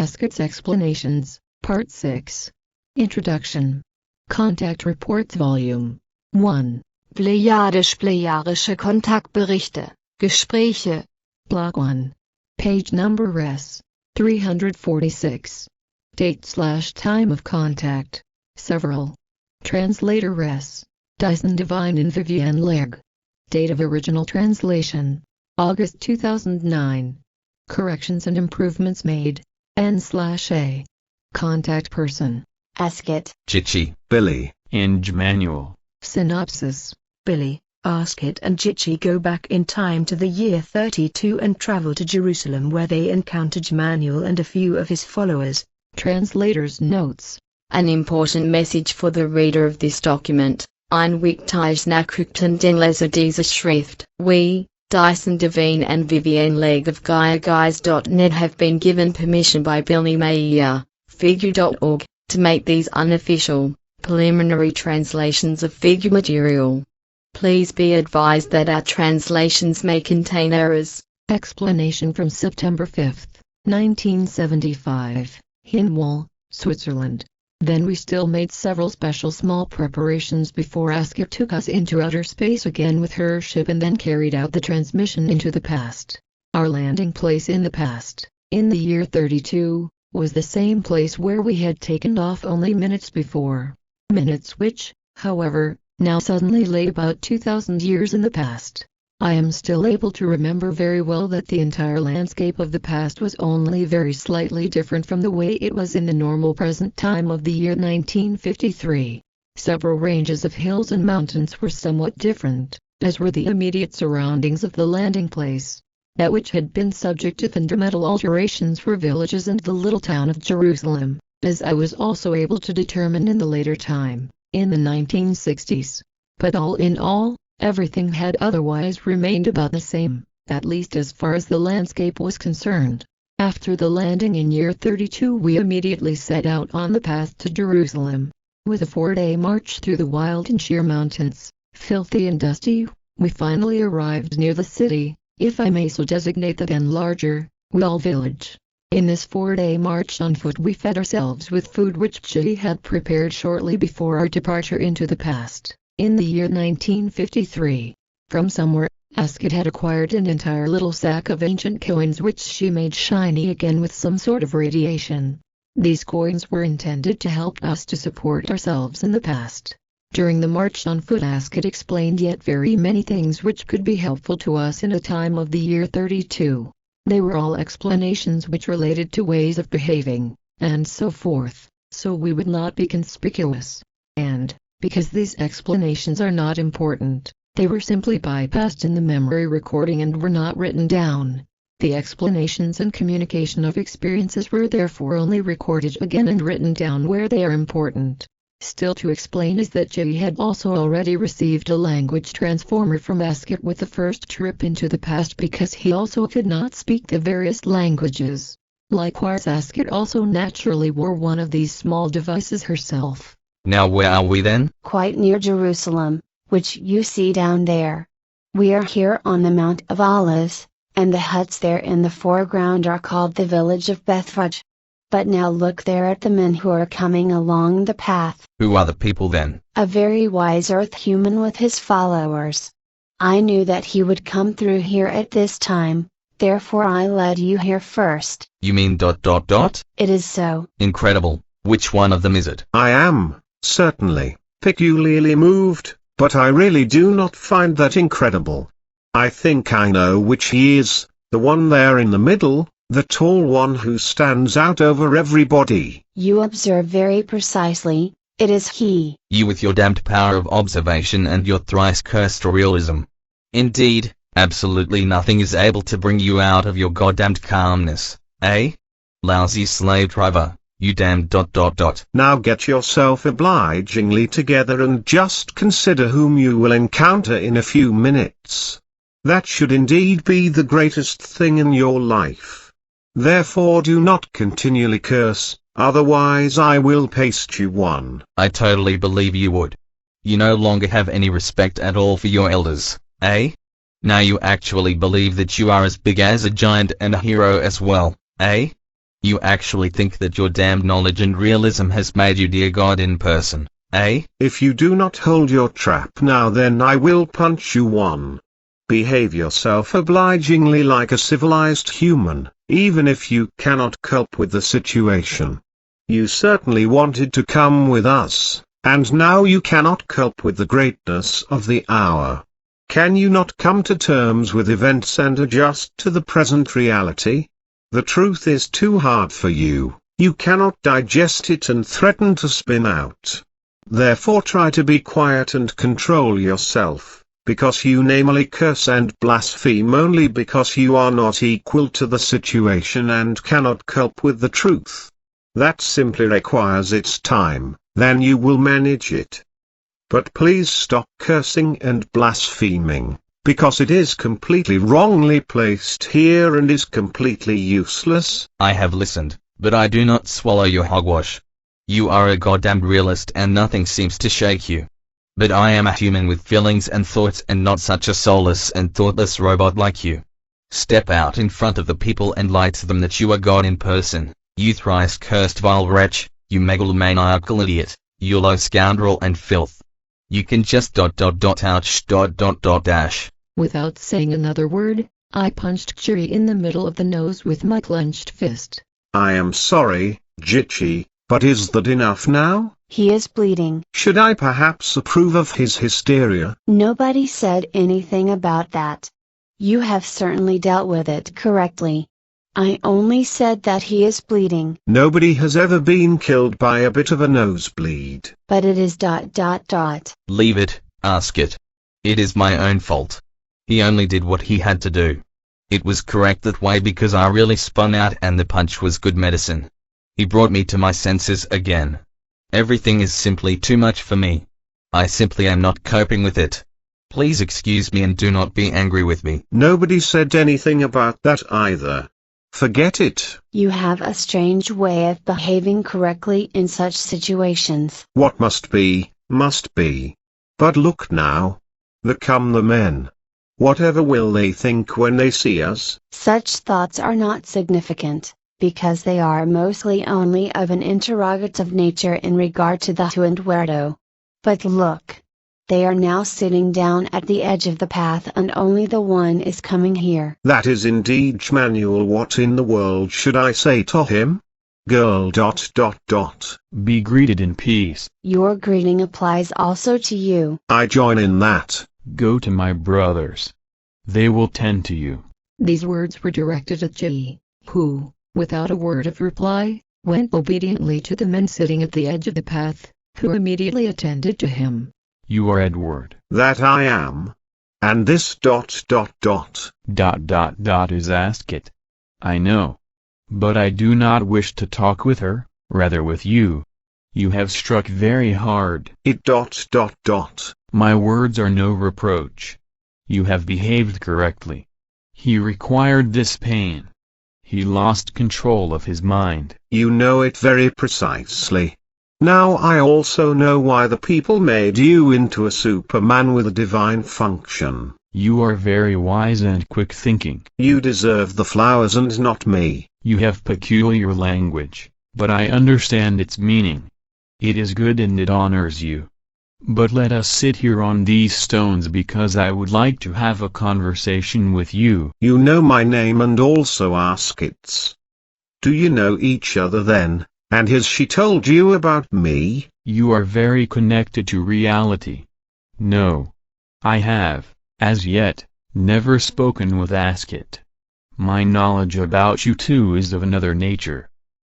Asket's Explanations, Part 6. Introduction. Contact Reports Volume 1. Plejadisch-plejarische Kontakberichte, Gespräche. Block 1. Page number res. 346. Date/time of contact. Several. Translator res. Dyson, Devine and Vivienne Legg. Date of original translation. August 2009. Corrections and improvements made. N/A. Contact person. Asket, Jitschi, Billy, and Jmmanuel. Synopsis. Billy, Asket and Jitschi go back in time to the year 32 and travel to Jerusalem, where they encounter Jmmanuel and a few of his followers. Translator's notes. An important message for the reader of this document. Eine wichtige Nachricht an den Leser dieser Schrift. We, Dyson, Devine and Vivienne Legg of GaiaGuys.net have been given permission by figure.org to make these unofficial, preliminary translations of figure material. Please be advised that our translations may contain errors. Explanation from September 5, 1975, Hinwil, Switzerland. Then we still made several special small preparations before Asket took us into outer space again with her ship and then carried out the transmission into the past. Our landing place in the past, in the year 32, was the same place where we had taken off only minutes before. Minutes which, however, now suddenly lay about 2,000 years in the past. I am still able to remember very well that the entire landscape of the past was only very slightly different from the way it was in the normal present time of the year 1953. Several ranges of hills and mountains were somewhat different, as were the immediate surroundings of the landing place. That which had been subject to fundamental alterations were villages and the little town of Jerusalem, as I was also able to determine in the later time, in the 1960s. But all in all, everything had otherwise remained about the same, at least as far as the landscape was concerned. After the landing in year 32 we immediately set out on the path to Jerusalem. With a 4-day march through the wild and sheer mountains, filthy and dusty, we finally arrived near the city, if I may so designate the then larger, walled village. In this 4-day march on foot we fed ourselves with food which Jitschi had prepared shortly before our departure into the past. In the year 1953, from somewhere, Asket had acquired an entire little sack of ancient coins which she made shiny again with some sort of radiation. These coins were intended to help us to support ourselves in the past. During the march on foot Asket explained yet very many things which could be helpful to us in a time of the year 32. They were all explanations which related to ways of behaving, and so forth, so we would not be conspicuous. And, because these explanations are not important, they were simply bypassed in the memory recording and were not written down. The explanations and communication of experiences were therefore only recorded again and written down where they are important. Still to explain is that Jitschi had also already received a language transformer from Asket with the first trip into the past because he also could not speak the various languages. Likewise Asket also naturally wore one of these small devices herself. Now where are we then? Quite near Jerusalem, which you see down there. We are here on the Mount of Olives, and the huts there in the foreground are called the village of Bethphage. But now look there at the men who are coming along the path. Who are the people then? A very wise earth human with his followers. I knew that he would come through here at this time, therefore I led you here first. You mean ... It is so. Incredible. Which one of them is it? I am, certainly, peculiarly moved, but I really do not find that incredible. I think I know which he is, the one there in the middle, the tall one who stands out over everybody. You observe very precisely, it is he. You with your damned power of observation and your thrice cursed realism. Indeed, absolutely nothing is able to bring you out of your goddamned calmness, eh? Lousy slave driver. You damned ... Now get yourself obligingly together and just consider whom you will encounter in a few minutes. That should indeed be the greatest thing in your life. Therefore do not continually curse, otherwise I will paste you one. I totally believe you would. You no longer have any respect at all for your elders, eh? Now you actually believe that you are as big as a giant and a hero as well, eh? You actually think that your damned knowledge and realism has made you dear God in person, eh? If you do not hold your trap now, then I will punch you one. Behave yourself obligingly like a civilized human, even if you cannot cope with the situation. You certainly wanted to come with us, and now you cannot cope with the greatness of the hour. Can you not come to terms with events and adjust to the present reality? The truth is too hard for you, you cannot digest it and threaten to spin out. Therefore try to be quiet and control yourself, because you namely curse and blaspheme only because you are not equal to the situation and cannot cope with the truth. That simply requires its time, then you will manage it. But please stop cursing and blaspheming, because it is completely wrongly placed here and is completely useless. I have listened, but I do not swallow your hogwash. You are a goddamned realist and nothing seems to shake you. But I am a human with feelings and thoughts and not such a soulless and thoughtless robot like you. Step out in front of the people and lie to them that you are God in person, you thrice cursed vile wretch, you megalomaniacal idiot, you low scoundrel and filth. You can just ... ouch ... dash. Without saying another word, I punched Jiri in the middle of the nose with my clenched fist. I am sorry, Jitschi, but is that enough now? He is bleeding. Should I perhaps approve of his hysteria? Nobody said anything about that. You have certainly dealt with it correctly. I only said that he is bleeding. Nobody has ever been killed by a bit of a nosebleed. But it is ... Leave it, Asket. It is my own fault. He only did what he had to do. It was correct that way because I really spun out and the punch was good medicine. He brought me to my senses again. Everything is simply too much for me. I simply am not coping with it. Please excuse me and do not be angry with me. Nobody said anything about that either. Forget it. You have a strange way of behaving correctly in such situations. What must be, must be. But look now. There come the men. Whatever will they think when they see us? Such thoughts are not significant, because they are mostly only of an interrogative nature in regard to the who and where. But look. They are now sitting down at the edge of the path and only the one is coming here. That is indeed Jmmanuel. What in the world should I say to him? Girl ... Be greeted in peace. Your greeting applies also to you. I join in that. Go to my brothers. They will tend to you. These words were directed at Jiri, who, without a word of reply, went obediently to the men sitting at the edge of the path, who immediately attended to him. You are Edward. That I am. And this ... is Asket. I know. But I do not wish to talk with her, rather with you. You have struck very hard. It ... My words are no reproach. You have behaved correctly. He required this pain. He lost control of his mind. You know it very precisely. Now I also know why the people made you into a Superman with a divine function. You are very wise and quick thinking. You deserve the flowers and not me. You have peculiar language, but I understand its meaning. It is good and it honors you. But let us sit here on these stones because I would like to have a conversation with you. You know my name and also Asket's. Do you know each other then? And has she told you about me? You are very connected to reality. No. I have, as yet, never spoken with Asket. My knowledge about you too is of another nature.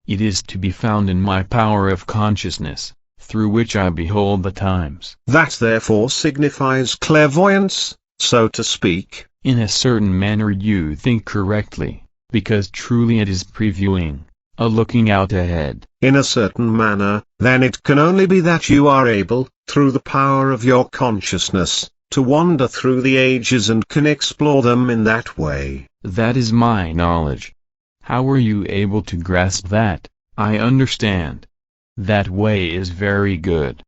It is to be found in my power of consciousness, through which I behold the times. That therefore signifies clairvoyance, so to speak. In a certain manner you think correctly, because truly it is previewing. A looking out ahead. In a certain manner, then it can only be that you are able, through the power of your consciousness, to wander through the ages and can explore them in that way. That is my knowledge. How were you able to grasp that? I understand. That way is very good.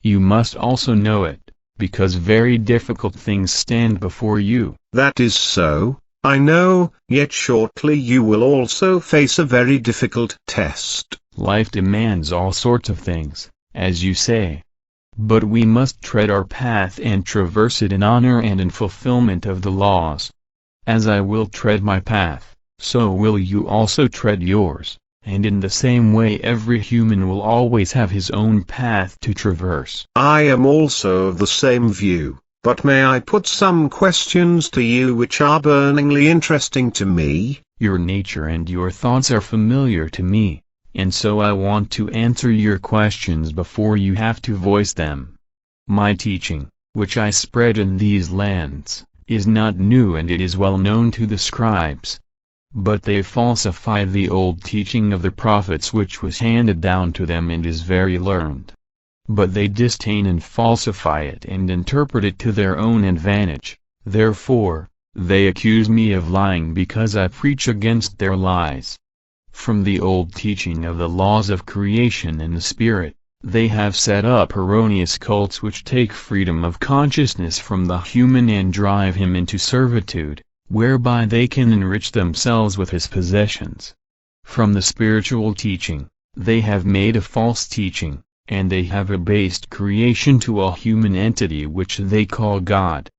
You must also know it, because very difficult things stand before you. That is so. I know, yet shortly you will also face a very difficult test. Life demands all sorts of things, as you say. But we must tread our path and traverse it in honor and in fulfillment of the laws. As I will tread my path, so will you also tread yours, and in the same way every human will always have his own path to traverse. I am also of the same view, but may I put some questions to you which are burningly interesting to me? Your nature and your thoughts are familiar to me, and so I want to answer your questions before you have to voice them. My teaching, which I spread in these lands, is not new and it is well known to the scribes. But they falsify the old teaching of the prophets which was handed down to them and is very learned. But they disdain and falsify it and interpret it to their own advantage, therefore, they accuse me of lying because I preach against their lies. From the old teaching of the laws of creation and the spirit, they have set up erroneous cults which take freedom of consciousness from the human and drive him into servitude, whereby they can enrich themselves with his possessions. From the spiritual teaching, they have made a false teaching, and they have abased creation to a human entity which they call God.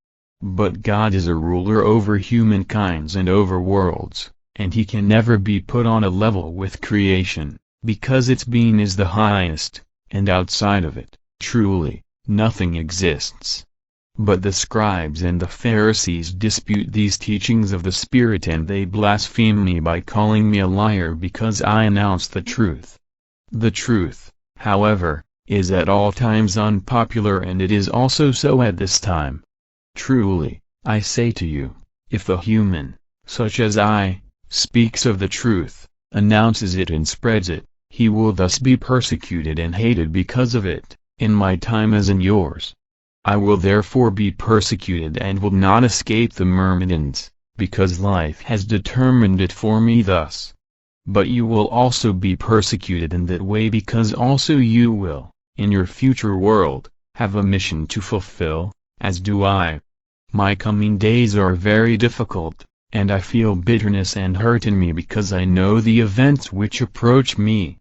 But God is a ruler over humankinds and over worlds, and he can never be put on a level with creation, because its being is the highest, and outside of it, truly, nothing exists. But the scribes and the Pharisees dispute these teachings of the Spirit and they blaspheme me by calling me a liar because I announce the truth. The truth, however, is at all times unpopular and it is also so at this time. Truly, I say to you, if the human, such as I, speaks of the truth, announces it and spreads it, he will thus be persecuted and hated because of it, in my time as in yours. I will therefore be persecuted and will not escape the Myrmidons, because life has determined it for me thus. But you will also be persecuted in that way because also you will, in your future world, have a mission to fulfill, as do I. My coming days are very difficult, and I feel bitterness and hurt in me because I know the events which approach me.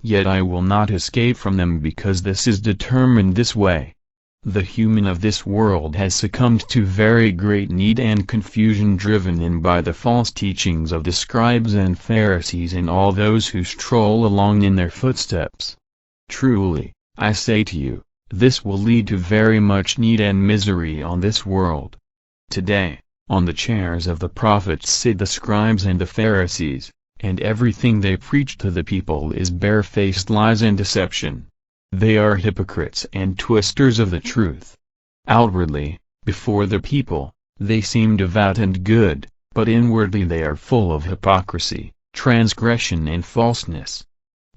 Yet I will not escape from them because this is determined this way. The human of this world has succumbed to very great need and confusion driven in by the false teachings of the scribes and Pharisees and all those who stroll along in their footsteps. Truly, I say to you, this will lead to very much need and misery on this world. Today, on the chairs of the prophets sit the scribes and the Pharisees, and everything they preach to the people is barefaced lies and deception. They are hypocrites and twisters of the truth. Outwardly, before the people, they seem devout and good, but inwardly they are full of hypocrisy, transgression and falseness.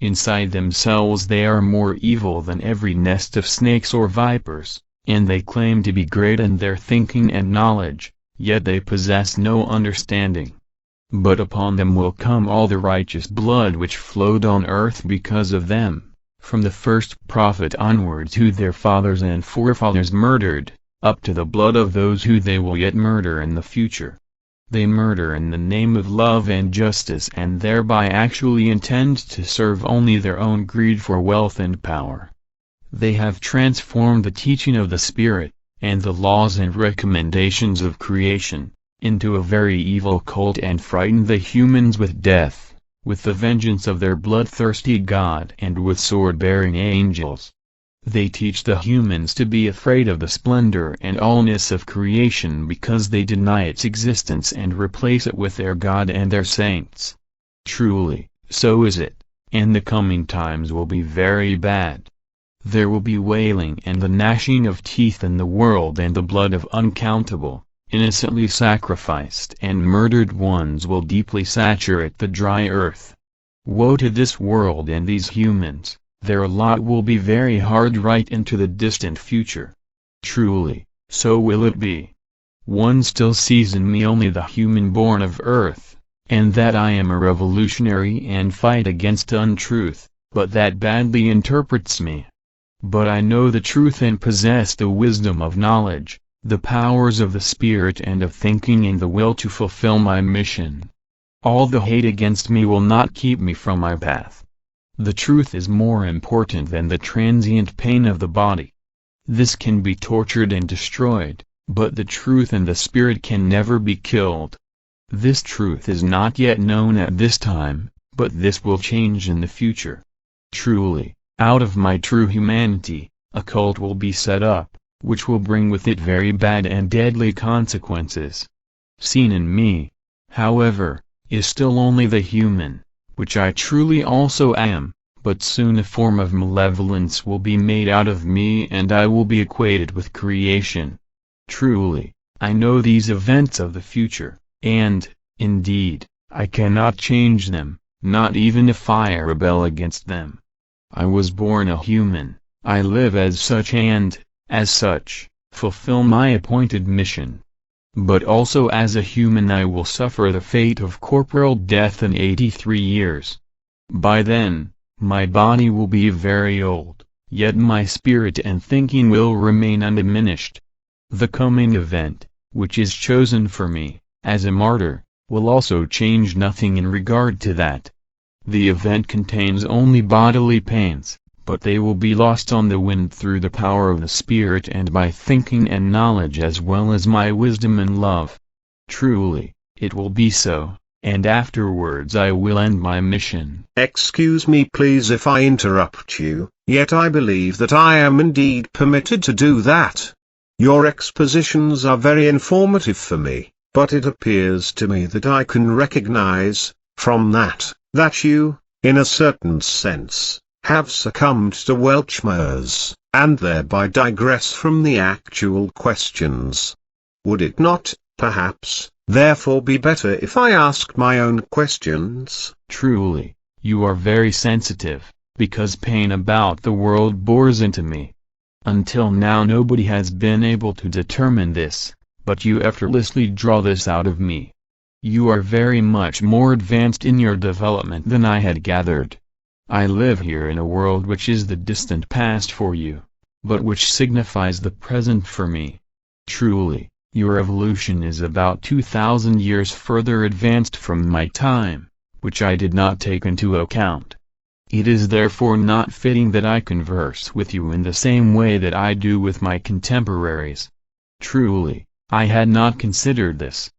Inside themselves they are more evil than every nest of snakes or vipers, and they claim to be great in their thinking and knowledge, yet they possess no understanding. But upon them will come all the righteous blood which flowed on earth because of them, from the first prophet onwards who their fathers and forefathers murdered, up to the blood of those who they will yet murder in the future. They murder in the name of love and justice and thereby actually intend to serve only their own greed for wealth and power. They have transformed the teaching of the Spirit, and the laws and recommendations of creation, into a very evil cult and frightened the humans with death, with the vengeance of their bloodthirsty God and with sword-bearing angels. They teach the humans to be afraid of the splendor and allness of creation because they deny its existence and replace it with their God and their saints. Truly, so is it, and the coming times will be very bad. There will be wailing and the gnashing of teeth in the world, and the blood of uncountable, innocently sacrificed and murdered ones will deeply saturate the dry earth. Woe to this world and these humans, their lot will be very hard right into the distant future. Truly, so will it be. One still sees in me only the human born of earth, and that I am a revolutionary and fight against untruth, but that badly interprets me. But I know the truth and possess the wisdom of knowledge, the powers of the spirit and of thinking and the will to fulfill my mission. All the hate against me will not keep me from my path. The truth is more important than the transient pain of the body. This can be tortured and destroyed, but the truth and the spirit can never be killed. This truth is not yet known at this time, but this will change in the future. Truly, out of my true humanity, a cult will be set up, which will bring with it very bad and deadly consequences. Seen in me, however, is still only the human, which I truly also am, but soon a form of malevolence will be made out of me and I will be equated with creation. Truly, I know these events of the future, and, indeed, I cannot change them, not even if I rebel against them. I was born a human, I live as such and, as such, fulfill my appointed mission. But also as a human I will suffer the fate of corporal death in 83 years. By then, my body will be very old, yet my spirit and thinking will remain undiminished. The coming event, which is chosen for me, as a martyr, will also change nothing in regard to that. The event contains only bodily pains, but they will be lost on the wind through the power of the Spirit and by thinking and knowledge as well as my wisdom and love. Truly, it will be so, and afterwards I will end my mission. Excuse me please if I interrupt you, yet I believe that I am indeed permitted to do that. Your expositions are very informative for me, but it appears to me that I can recognize, from that you, in a certain sense, have succumbed to Weltschmerz, and thereby digress from the actual questions. Would it not, perhaps, therefore be better if I asked my own questions? Truly, you are very sensitive, because pain about the world bores into me. Until now nobody has been able to determine this, but you effortlessly draw this out of me. You are very much more advanced in your development than I had gathered. I live here in a world which is the distant past for you, but which signifies the present for me. Truly, your evolution is about 2,000 years further advanced from my time, which I did not take into account. It is therefore not fitting that I converse with you in the same way that I do with my contemporaries. Truly, I had not considered this.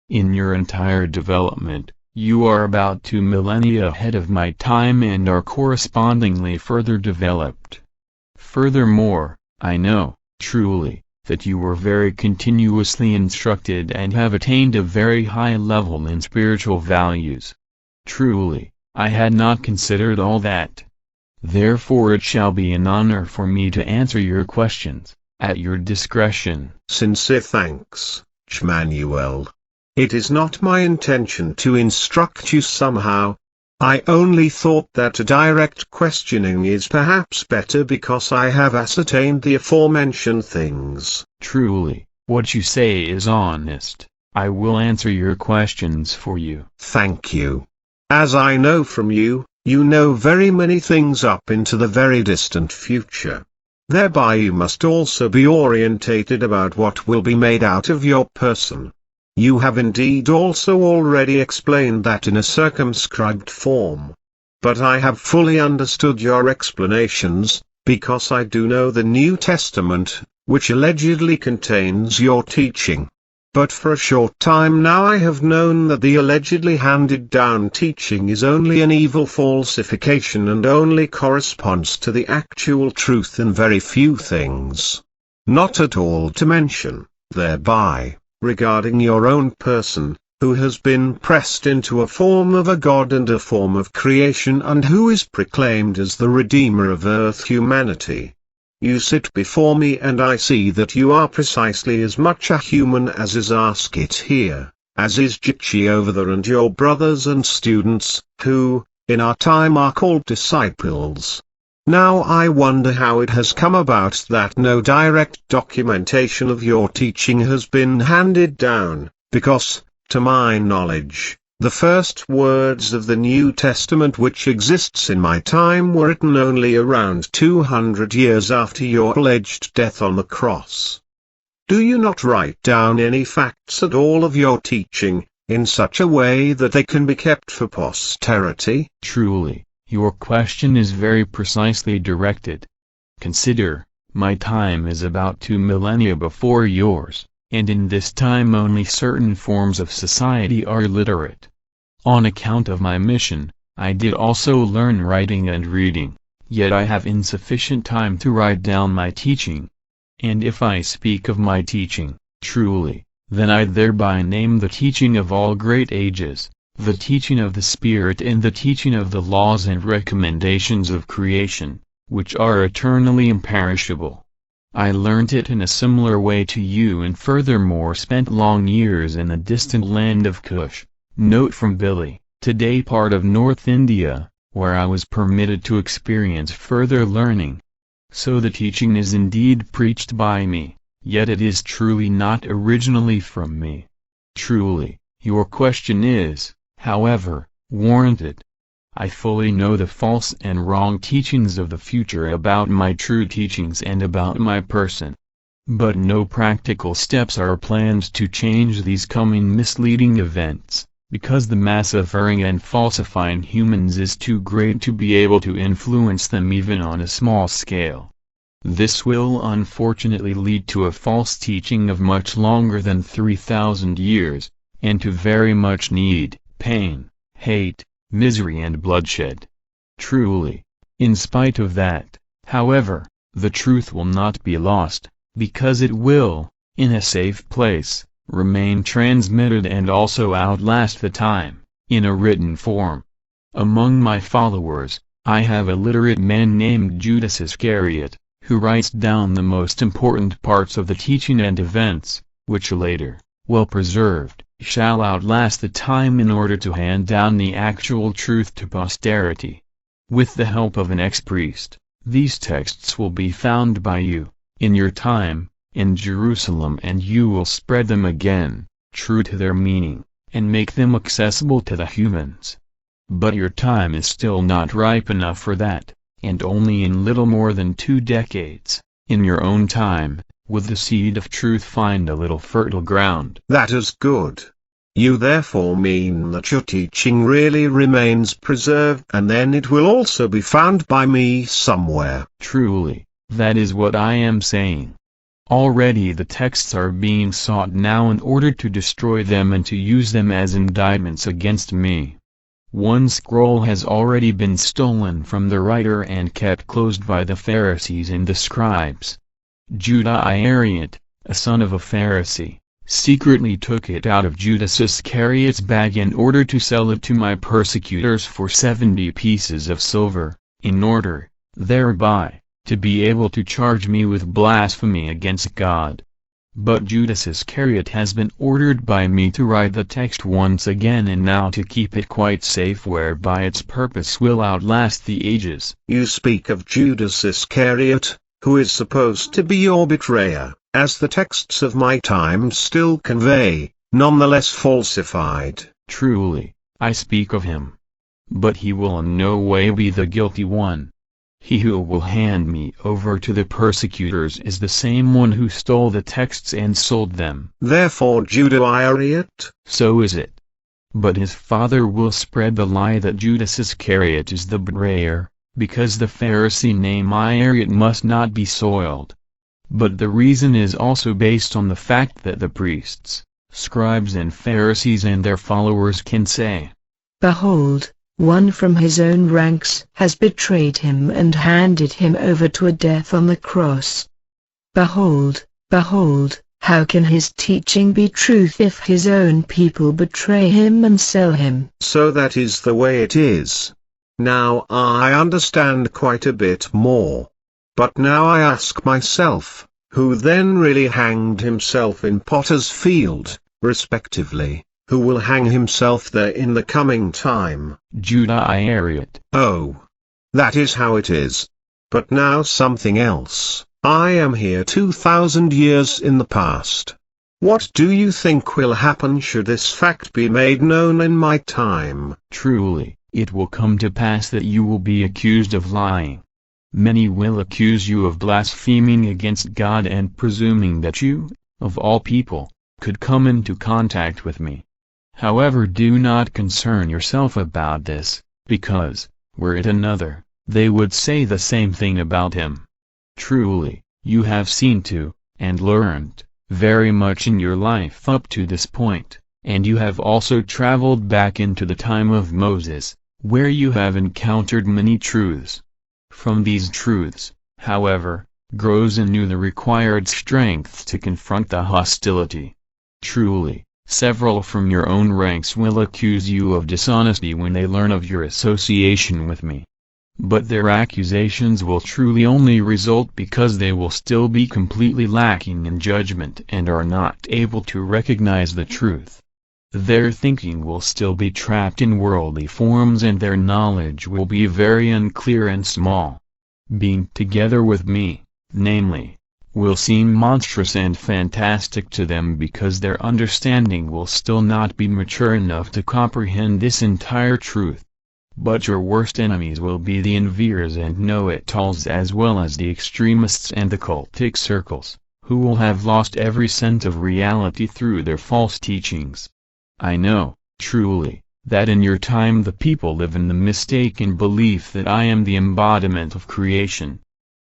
In your entire development, you are about 2 millennia ahead of my time and are correspondingly further developed. Furthermore, I know, truly, that you were very continuously instructed and have attained a very high level in spiritual values. Truly, I had not considered all that. Therefore it shall be an honor for me to answer your questions, at your discretion. Sincere thanks, Jmmanuel. It is not my intention to instruct you somehow. I only thought that a direct questioning is perhaps better because I have ascertained the aforementioned things. Truly, what you say is honest. I will answer your questions for you. Thank you. As I know from you, you know very many things up into the very distant future. Thereby you must also be orientated about what will be made out of your person. You have indeed also already explained that in a circumscribed form. But I have fully understood your explanations, because I do know the New Testament, which allegedly contains your teaching. But for a short time now I have known that the allegedly handed down teaching is only an evil falsification and only corresponds to the actual truth in very few things. Not at all to mention, thereby, regarding your own person, who has been pressed into a form of a god and a form of creation and who is proclaimed as the Redeemer of earth humanity. You sit before me and I see that you are precisely as much a human as is Asket here, as is Jitschi over there and your brothers and students, who, in our time are called disciples. Now I wonder how it has come about that no direct documentation of your teaching has been handed down, because, to my knowledge, the first words of the New Testament which exists in my time were written only around 200 years after your alleged death on the cross. Do you not write down any facts at all of your teaching, in such a way that they can be kept for posterity? Truly, your question is very precisely directed. Consider, my time is about 2 millennia before yours, and in this time only certain forms of society are literate. On account of my mission, I did also learn writing and reading, yet I have insufficient time to write down my teaching. And if I speak of my teaching, truly, then I thereby name the teaching of all great ages, the teaching of the Spirit and the teaching of the laws and recommendations of creation, which are eternally imperishable. I learnt it in a similar way to you and furthermore spent long years in the distant land of Kush. Note from Billy, today part of North India, where I was permitted to experience further learning. So the teaching is indeed preached by me, yet it is truly not originally from me. Truly, your question is, however, warranted. I fully know the false and wrong teachings of the future about my true teachings and about my person. But no practical steps are planned to change these coming misleading events, because the mass of erring and falsifying humans is too great to be able to influence them even on a small scale. This will unfortunately lead to a false teaching of much longer than 3,000 years, and to very much need, pain, hate, misery and bloodshed. Truly, in spite of that, however, the truth will not be lost, because it will, in a safe place, remain transmitted and also outlast the time, in a written form. Among my followers, I have a literate man named Judas Iscariot, who writes down the most important parts of the teaching and events, which later, well preserved, shall outlast the time in order to hand down the actual truth to posterity. With the help of an ex-priest, these texts will be found by you, in your time, in Jerusalem, and you will spread them again, true to their meaning, and make them accessible to the humans. But your time is still not ripe enough for that, and only in little more than 2 decades, in your own time, will the seed of truth find a little fertile ground. That is good. You therefore mean that your teaching really remains preserved and then it will also be found by me somewhere. Truly, that is what I am saying. Already the texts are being sought now in order to destroy them and to use them as indictments against me. One scroll has already been stolen from the writer and kept closed by the Pharisees and the scribes. Judas Iscariot, a son of a Pharisee, secretly took it out of Judas Iscariot's bag in order to sell it to my persecutors for 70 pieces of silver, in order, thereby, to be able to charge me with blasphemy against God. But Judas Iscariot has been ordered by me to write the text once again and now to keep it quite safe, whereby its purpose will outlast the ages. You speak of Judas Iscariot, who is supposed to be your betrayer, as the texts of my time still convey, nonetheless falsified. Truly, I speak of him. But he will in no way be the guilty one. He who will hand me over to the persecutors is the same one who stole the texts and sold them. Therefore Judas Iscariot? So is it. But his father will spread the lie that Judas Iscariot is the betrayer, because the Pharisee name Iscariot must not be soiled. But the reason is also based on the fact that the priests, scribes and Pharisees and their followers can say, "Behold, one from his own ranks has betrayed him and handed him over to a death on the cross. Behold, behold, how can his teaching be truth if his own people betray him and sell him?" So that is the way it is. Now I understand quite a bit more. But now I ask myself, who then really hanged himself in Potter's Field, respectively? Who will hang himself there in the coming time? Judas Iscariot. Oh. That is how it is. But now something else. I am here 2,000 years in the past. What do you think will happen should this fact be made known in my time? Truly, it will come to pass that you will be accused of lying. Many will accuse you of blaspheming against God and presuming that you, of all people, could come into contact with me. However, do not concern yourself about this, because, were it another, they would say the same thing about him. Truly, you have seen to, and learned, very much in your life up to this point, and you have also traveled back into the time of Moses, where you have encountered many truths. From these truths, however, grows in you the required strength to confront the hostility. Truly, several from your own ranks will accuse you of dishonesty when they learn of your association with me. But their accusations will truly only result because they will still be completely lacking in judgment and are not able to recognize the truth. Their thinking will still be trapped in worldly forms and their knowledge will be very unclear and small. Being together with me, namely, will seem monstrous and fantastic to them because their understanding will still not be mature enough to comprehend this entire truth. But your worst enemies will be the enviers and know-it-alls as well as the extremists and the cultic circles, who will have lost every sense of reality through their false teachings. I know, truly, that in your time the people live in the mistaken belief that I am the embodiment of creation.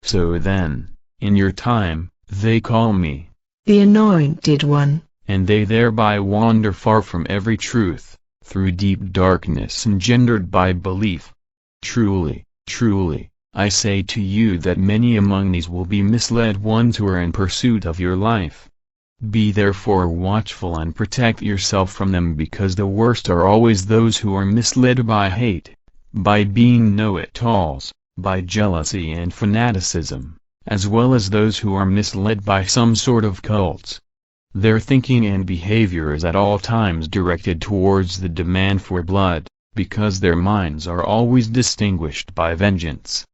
So then, in your time, they call me the Anointed One, and they thereby wander far from every truth, through deep darkness engendered by belief. Truly, truly, I say to you that many among these will be misled ones who are in pursuit of your life. Be therefore watchful and protect yourself from them because the worst are always those who are misled by hate, by being know-it-alls, by jealousy and fanaticism, as well as those who are misled by some sort of cults. Their thinking and behavior is at all times directed towards the demand for blood, because their minds are always distinguished by vengeance.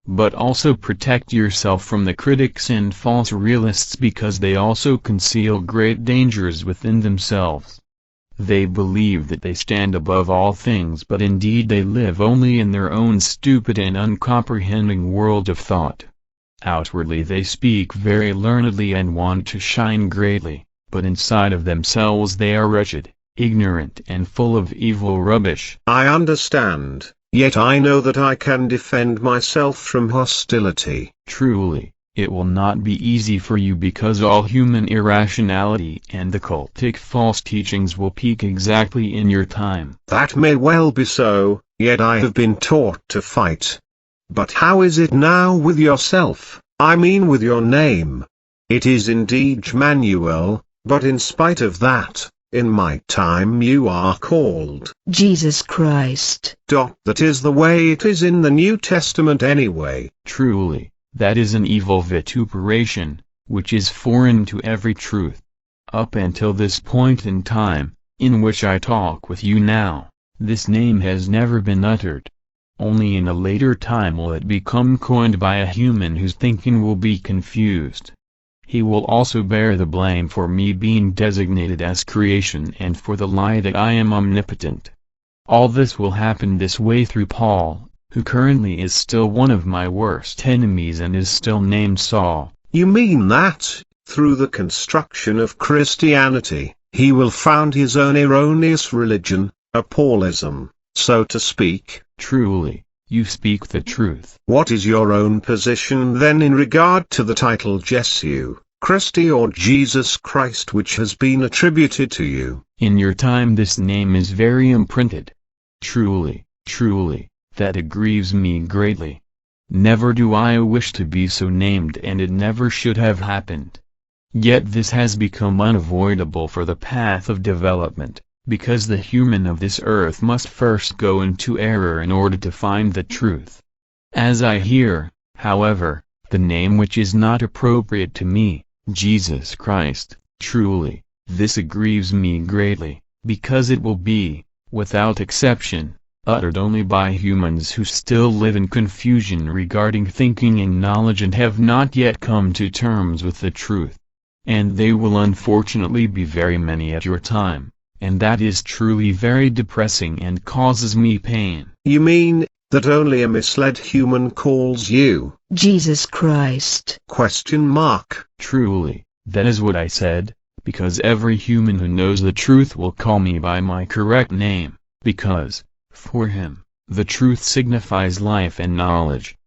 But also protect yourself from the critics and false realists because they also conceal great dangers within themselves. They believe that they stand above all things, but indeed they live only in their own stupid and uncomprehending world of thought. Outwardly they speak very learnedly and want to shine greatly, but inside of themselves they are wretched, ignorant and full of evil rubbish. I understand, yet I know that I can defend myself from hostility. Truly, it will not be easy for you because all human irrationality and the cultic false teachings will peak exactly in your time. That may well be so, yet I have been taught to fight. But how is it now with yourself, I mean with your name? It is indeed Jmmanuel, but in spite of that, in my time you are called Jesus Christ. That is the way it is in the New Testament anyway. Truly, that is an evil vituperation, which is foreign to every truth. Up until this point in time, in which I talk with you now, this name has never been uttered. Only in a later time will it become coined by a human whose thinking will be confused. He will also bear the blame for me being designated as creation and for the lie that I am omnipotent. All this will happen this way through Paul, who currently is still one of my worst enemies and is still named Saul. You mean that, through the construction of Christianity, he will found his own erroneous religion, a Paulism, so to speak? Truly, you speak the truth. What is your own position then in regard to the title Jesu, Christi or Jesus Christ which has been attributed to you? In your time this name is very imprinted. Truly, truly, that it grieves me greatly. Never do I wish to be so named and it never should have happened. Yet this has become unavoidable for the path of development, because the human of this earth must first go into error in order to find the truth. As I hear, however, the name which is not appropriate to me, Jesus Christ, truly, this grieves me greatly, because it will be, without exception, uttered only by humans who still live in confusion regarding thinking and knowledge and have not yet come to terms with the truth. And they will unfortunately be very many at your time. And that is truly very depressing and causes me pain. You mean, that only a misled human calls you Jesus Christ? Question mark. Truly, That is what I said, because every human who knows the truth will call me by my correct name, because, for him, the truth signifies life and knowledge.